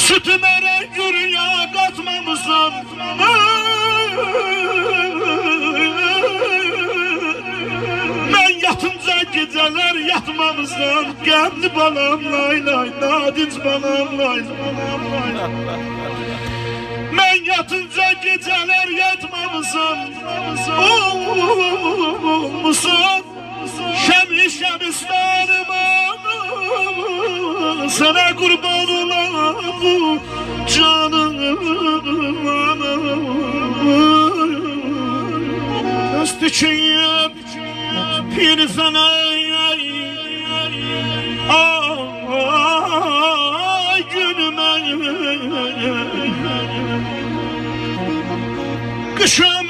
Sütümerə gürüyə qatmamısan. Mən yatınca gecələr yatmamısan. Qəmli balam lay lay, nadinc balam lay lay. Mən yatınca gecələr yatmamısan. Olmuşsan şəmi şəmistanıma. Sana kurban olan bu canım. Üstüçüyüm bir sana günüme. Kışım